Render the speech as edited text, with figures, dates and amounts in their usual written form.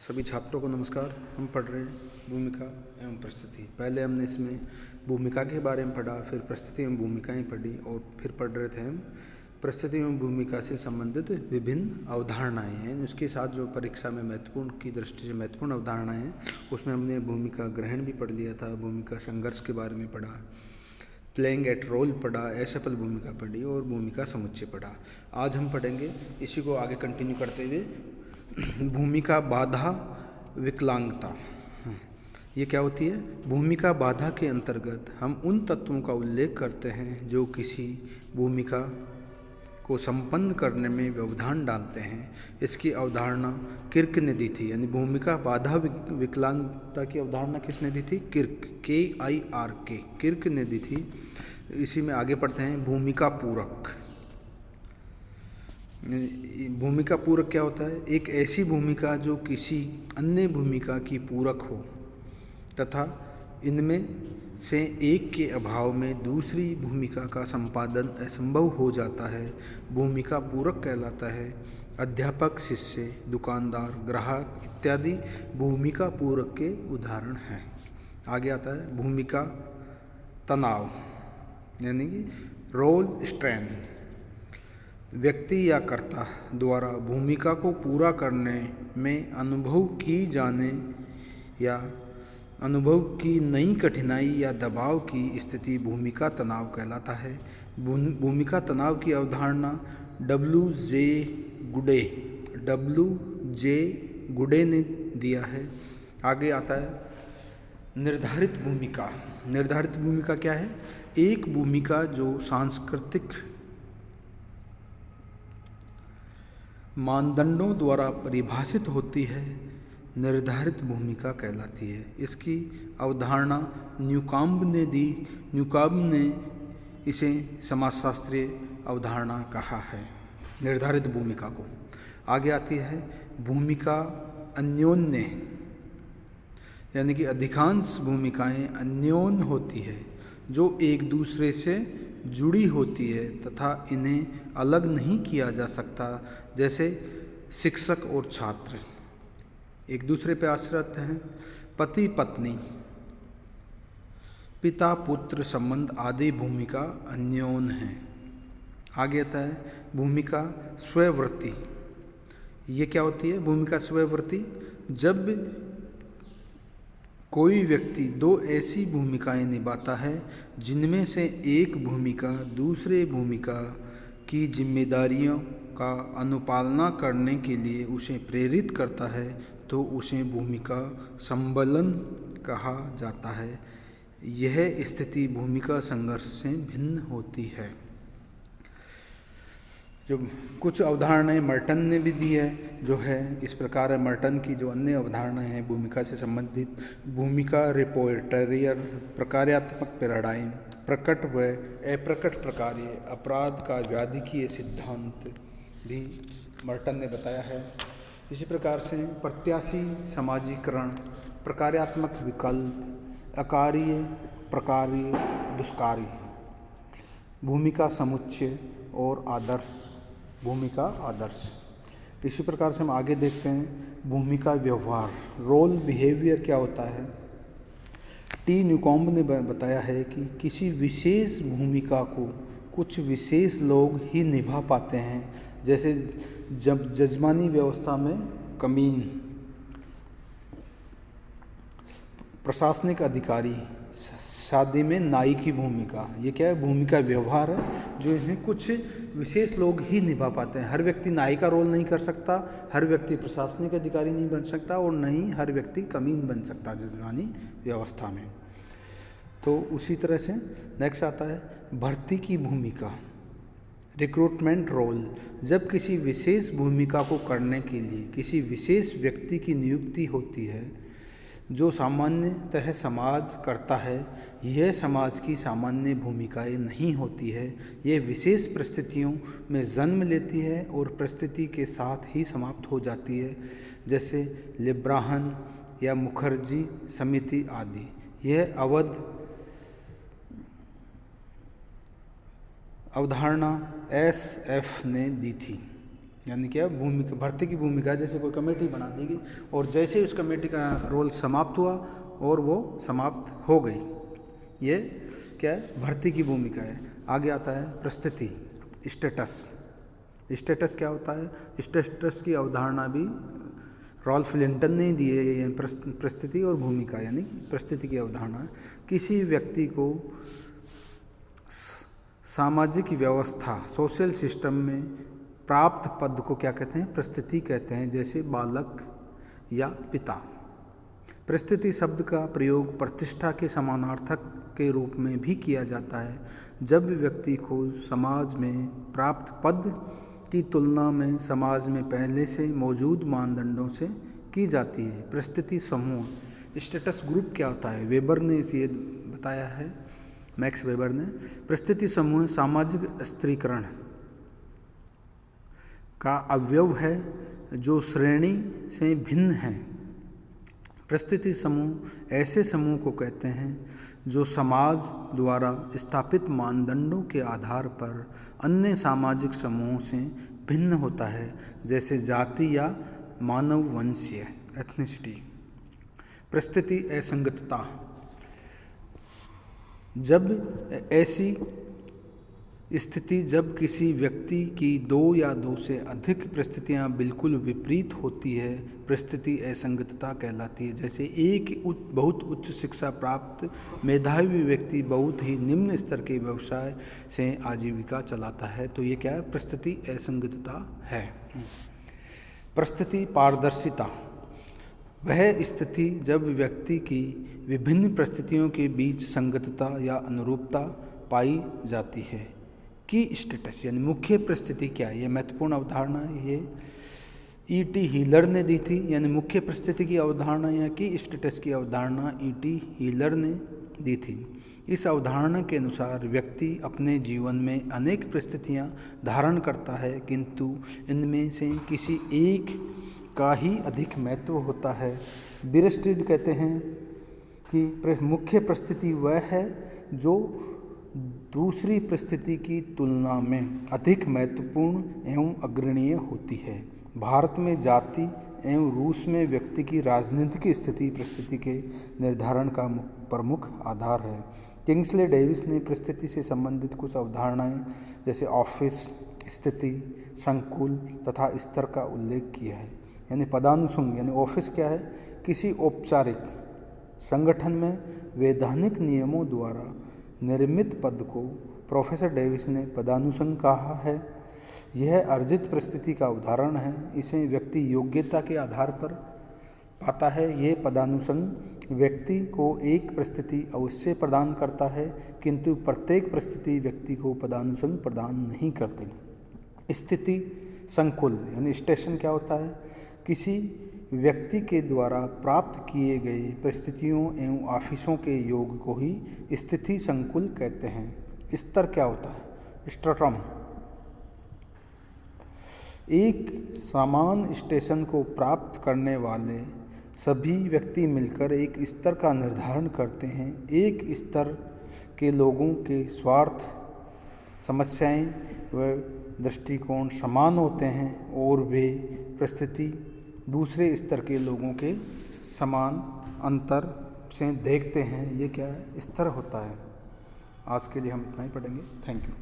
सभी छात्रों को नमस्कार। हम पढ़ रहे हैं भूमिका एवं प्रस्तुति। पहले हमने इसमें भूमिका के बारे में पढ़ा, फिर प्रस्तुति एवं भूमिकाएं पढ़ी और फिर पढ़ रहे थे हम प्रस्तुति एवं भूमिका से संबंधित विभिन्न अवधारणाएं हैं। उसके साथ जो परीक्षा में महत्वपूर्ण की दृष्टि से महत्वपूर्ण अवधारणाएं हैं उसमें हमने भूमिका ग्रहण भी पढ़ लिया था, भूमिका संघर्ष के बारे में पढ़ा, प्लेइंग एट रोल पढ़ा, असफल भूमिका पढ़ी और भूमिका समुच्चय पढ़ा। आज हम पढ़ेंगे इसी को आगे कंटिन्यू करते हुए भूमिका बाधा विकलांगता। ये क्या होती है? भूमिका बाधा के अंतर्गत हम उन तत्वों का उल्लेख करते हैं जो किसी भूमिका को संपन्न करने में व्यवधान डालते हैं। इसकी अवधारणा किर्क ने दी थी, यानी भूमिका बाधा विकलांगता की अवधारणा किसने दी थी? किर्क, KIRK, किर्क ने दी थी। इसी में आगे पढ़ते हैं भूमिका पूरक। भूमिका पूरक क्या होता है? एक ऐसी भूमिका जो किसी अन्य भूमिका की पूरक हो तथा इनमें से एक के अभाव में दूसरी भूमिका का संपादन असंभव हो जाता है, भूमिका पूरक कहलाता है। अध्यापक, शिष्य, दुकानदार, ग्राहक इत्यादि भूमिका पूरक के उदाहरण हैं। आगे आता है भूमिका तनाव, यानी कि रोल स्ट्रेन। व्यक्ति या कर्ता द्वारा भूमिका को पूरा करने में अनुभव की नई कठिनाई या दबाव की स्थिति भूमिका तनाव कहलाता है। भूमिका तनाव की अवधारणा W.J. गुडे ने दिया है। आगे आता है निर्धारित भूमिका। निर्धारित भूमिका क्या है? एक भूमिका जो सांस्कृतिक मानदंडों द्वारा परिभाषित होती है निर्धारित भूमिका कहलाती है। इसकी अवधारणा न्यूकॉम्ब ने दी। न्यूकॉम्ब ने इसे समाजशास्त्रीय अवधारणा कहा है, निर्धारित भूमिका को। आगे आती है भूमिका अन्योन्य, यानी कि अधिकांश भूमिकाएं अन्योन्य होती है जो एक दूसरे से जुड़ी होती है तथा इन्हें अलग नहीं किया जा सकता। जैसे शिक्षक और छात्र एक दूसरे पर आश्रित हैं, पति पत्नी, पिता पुत्र संबंध आदि भूमिका अन्योन्य हैं। आगे आता है भूमिका स्ववृत्ति। ये क्या होती है? भूमिका स्ववृत्ति जब कोई व्यक्ति दो ऐसी भूमिकाएं निभाता है जिनमें से एक भूमिका दूसरे भूमिका की जिम्मेदारियों का अनुपालना करने के लिए उसे प्रेरित करता है तो उसे भूमिका संबलन कहा जाता है। यह स्थिति भूमिका संघर्ष से भिन्न होती है। जो कुछ अवधारणाएं मर्टन ने भी दी है जो है इस प्रकार है। मर्टन की जो अन्य अवधारणाएं हैं भूमिका से संबंधित, भूमिका रिपोर्टरियर, प्रकार्यात्मक पैराडाइम, प्रकट व अप्रकट प्रकार्य, अपराध का व्याधिकीय सिद्धांत भी मर्टन ने बताया है। इसी प्रकार से प्रत्याशी समाजीकरण, प्रकार्यात्मक विकल्प, अकार्य, प्रकार्य, दुष्कार्य, भूमिका समुच्चय और आदर्श, भूमिका आदर्श। इसी प्रकार से हम आगे देखते हैं भूमिका व्यवहार, रोल बिहेवियर क्या होता है। टी न्यूकॉम्ब ने बताया है कि किसी विशेष भूमिका को कुछ विशेष लोग ही निभा पाते हैं। जैसे जब जजमानी व्यवस्था में कमीन, प्रशासनिक अधिकारी, शादी में नाई की भूमिका। ये क्या है? भूमिका व्यवहार है जो इन्हें कुछ विशेष लोग ही निभा पाते हैं। हर व्यक्ति नाई का रोल नहीं कर सकता, हर व्यक्ति प्रशासनिक अधिकारी नहीं बन सकता और न ही हर व्यक्ति कमीन बन सकता जजमानी व्यवस्था में। तो उसी तरह से नेक्स्ट आता है भर्ती की भूमिका, रिक्रूटमेंट रोल। जब किसी विशेष भूमिका को करने के लिए किसी विशेष व्यक्ति की नियुक्ति होती है जो सामान्यतः समाज करता है, यह समाज की सामान्य भूमिकाएं नहीं होती है। यह विशेष परिस्थितियों में जन्म लेती है और परिस्थिति के साथ ही समाप्त हो जाती है, जैसे लिब्राहन या मुखर्जी समिति आदि। यह अवधारणा SF ने दी थी। यानी क्या, भूमिका, भर्ती की भूमिका, जैसे कोई कमेटी बना दी गई और जैसे उस कमेटी का रोल समाप्त हुआ और वो समाप्त हो गई, ये क्या है, भर्ती की भूमिका है। आगे आता है परिस्थिति, स्टेटस। स्टेटस क्या होता है? स्टेटस की अवधारणा भी रॉल्फ लिंटन ने दी है। ये परिस्थिति और भूमिका, यानी परिस्थिति की अवधारणा किसी व्यक्ति को सामाजिक व्यवस्था, सोशल सिस्टम में प्राप्त पद को क्या कहते हैं? परिस्थिति कहते हैं, जैसे बालक या पिता। परिस्थिति शब्द का प्रयोग प्रतिष्ठा के समानार्थक के रूप में भी किया जाता है जब व्यक्ति को समाज में प्राप्त पद की तुलना में समाज में पहले से मौजूद मानदंडों से की जाती है। परिस्थिति समूह, स्टेटस ग्रुप क्या होता है? वेबर ने इसे बताया है, मैक्स वेबर ने। परिस्थिति समूह सामाजिक स्त्रीकरण का अवयव है जो श्रेणी से भिन्न है। परिस्थिति समूह ऐसे समूह को कहते हैं जो समाज द्वारा स्थापित मानदंडों के आधार पर अन्य सामाजिक समूहों से भिन्न होता है, जैसे जाति या मानव वंशीय, एथनिसिटी। परिस्थिति असंगतता, जब ऐसी स्थिति जब किसी व्यक्ति की दो या दो से अधिक परिस्थितियां बिल्कुल विपरीत होती है, परिस्थिति असंगतता कहलाती है। जैसे एक बहुत उच्च शिक्षा प्राप्त मेधावी व्यक्ति बहुत ही निम्न स्तर के व्यवसाय से आजीविका चलाता है, तो ये क्या है? परिस्थिति असंगतता है। परिस्थिति पारदर्शिता, वह स्थिति जब व्यक्ति की विभिन्न परिस्थितियों के बीच संगतता या अनुरूपता पाई जाती है। की स्टेटस, यानी मुख्य परिस्थिति क्या है? ये महत्वपूर्ण अवधारणा ये E.T. हीलर ने दी थी, यानी मुख्य परिस्थिति की अवधारणा या की स्टेटस की अवधारणा E.T. हीलर ने दी थी। इस अवधारणा के अनुसार व्यक्ति अपने जीवन में अनेक परिस्थितियां धारण करता है, किंतु इनमें से किसी एक का ही अधिक महत्व होता है। बियरस्टीड कहते हैं कि मुख्य परिस्थिति वह है जो दूसरी परिस्थिति की तुलना में अधिक महत्वपूर्ण एवं अग्रणीय होती है। भारत में जाति एवं रूस में व्यक्ति की राजनीतिक स्थिति परिस्थिति के निर्धारण का प्रमुख आधार है। किंग्सले डेविस ने परिस्थिति से संबंधित कुछ अवधारणाएं जैसे ऑफिस, स्थिति, संकुल तथा स्तर का उल्लेख किया है। यानी पदानुसंग, यानी ऑफिस क्या है? किसी औपचारिक संगठन में वैधानिक नियमों द्वारा निर्मित पद को प्रोफेसर डेविस ने पदानुसंग कहा है। यह अर्जित परिस्थिति का उदाहरण है। इसे व्यक्ति योग्यता के आधार पर पाता है। ये पदानुसंग व्यक्ति को एक परिस्थिति अवश्य प्रदान करता है, किंतु प्रत्येक परिस्थिति व्यक्ति को पदानुसंग प्रदान नहीं करती। स्थिति संकुल, यानी स्टेशन क्या होता है? किसी व्यक्ति के द्वारा प्राप्त किए गए परिस्थितियों एवं आफिसों के योग को ही स्थिति संकुल कहते हैं। स्तर क्या होता है? स्ट्रटम, एक समान स्टेशन को प्राप्त करने वाले सभी व्यक्ति मिलकर एक स्तर का निर्धारण करते हैं। एक स्तर के लोगों के स्वार्थ, समस्याएं व दृष्टिकोण समान होते हैं और वे परिस्थिति दूसरे स्तर के लोगों के समान अंतर से देखते हैं। ये क्या है? स्तर होता है। आज के लिए हम इतना ही पढ़ेंगे। Thank you.